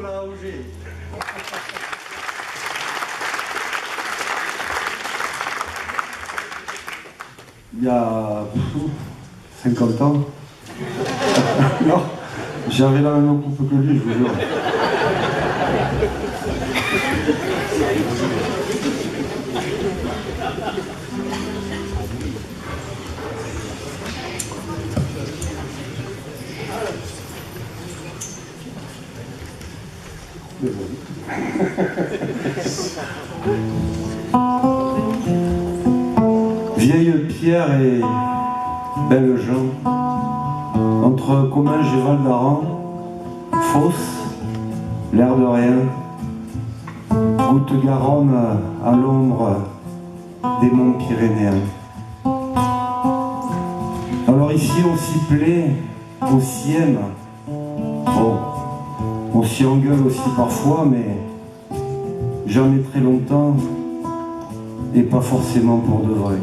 Nicolas Auger. Il y a 50 ans, non, j'avais la même coupe que lui, je vous jure. Vieille pierre et belle gens, entre Comminges et Val d'Aran, fosse, l'air de rien, goutte Garonne à l'ombre des monts pyrénéens. Alors ici on s'y plaît, on s'y aime, bon, on s'y engueule aussi parfois, mais jamais très longtemps et pas forcément pour de vrai.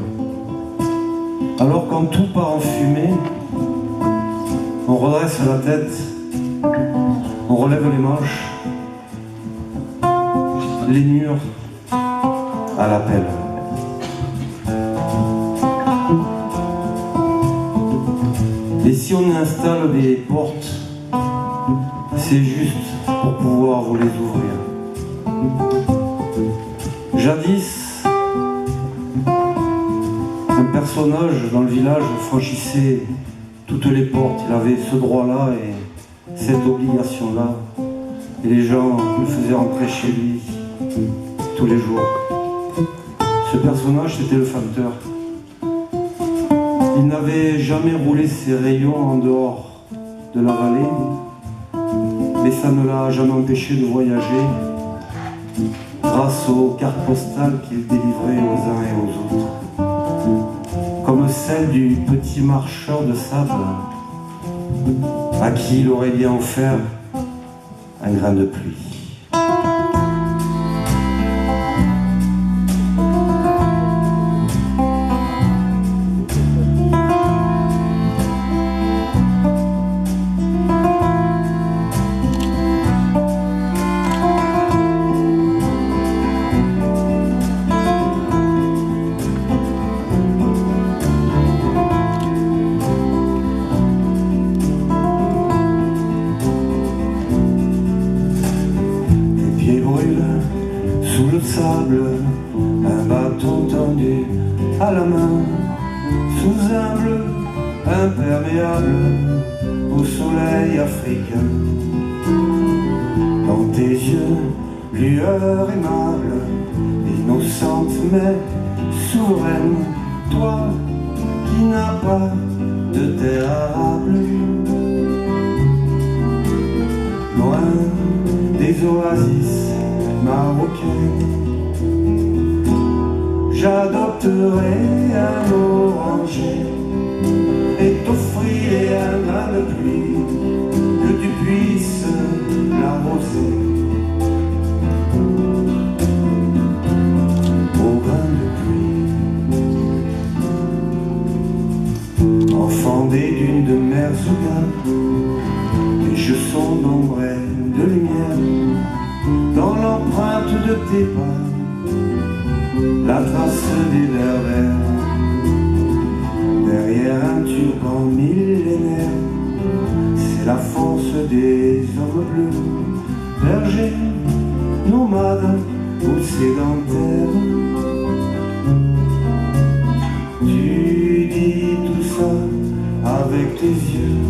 Alors quand tout part en fumée, on redresse la tête, on relève les manches, les murs à la pelle. Et si on installe des portes, c'est juste pour pouvoir vous les ouvrir. Jadis, un personnage dans le village franchissait toutes les portes. Il avait ce droit-là et cette obligation-là. Et les gens le faisaient rentrer chez lui tous les jours. Ce personnage, c'était le facteur. Il n'avait jamais roulé ses rayons en dehors de la vallée, mais ça ne l'a jamais empêché de voyager grâce aux cartes postales qu'il délivrait aux uns et aux autres. Comme celle du petit marcheur de sable à qui il aurait bien offert un grain de pluie. Sous le sable, un bâton tendu à la main, sous un bleu imperméable au soleil africain. Dans tes yeux, lueur aimable, innocente mais souveraine, toi qui n'as pas de terre arable, loin des oasis marocaine, j'adopterai un oranger et t'offrirai un grain de pluie, que tu puisses l'arroser. Au grain de pluie, enfant des dunes de Merzouga, tes jeux sont d'ombre et de lumière. Dans l'empreinte de tes pas, la trace des berbères, derrière un turban millénaire, c'est la force des hommes bleus, bergers, nomades ou sédentaires. Tu dis tout ça avec tes yeux,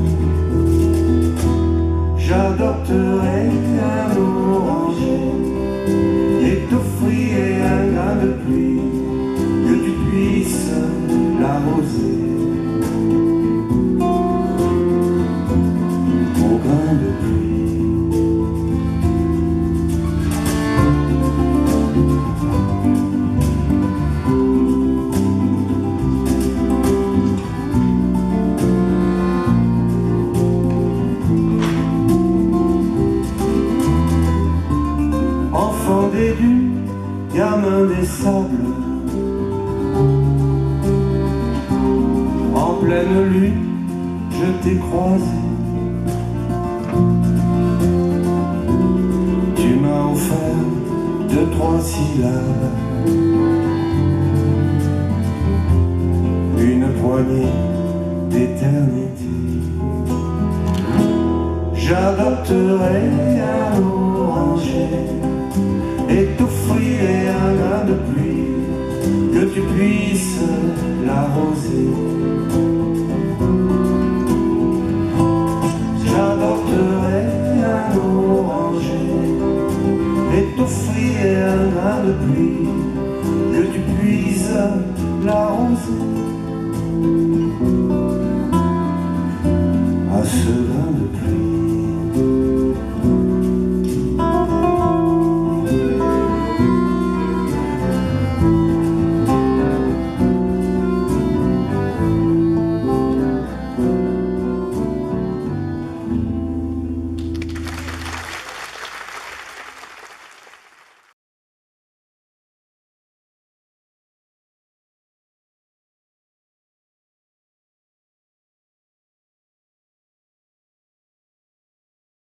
j'adopterai un oranger et t'offrirai un grain de pluie, que tu puisses l'arroser. Au grain de pluie. Des dunes, gamin des sables, en pleine lune, je t'ai croisé. deux, trois syllabes, une poignée d'éternité. J'adopterai un oranger et t'offrirai un grain de pluie, que tu puisses l'arroser.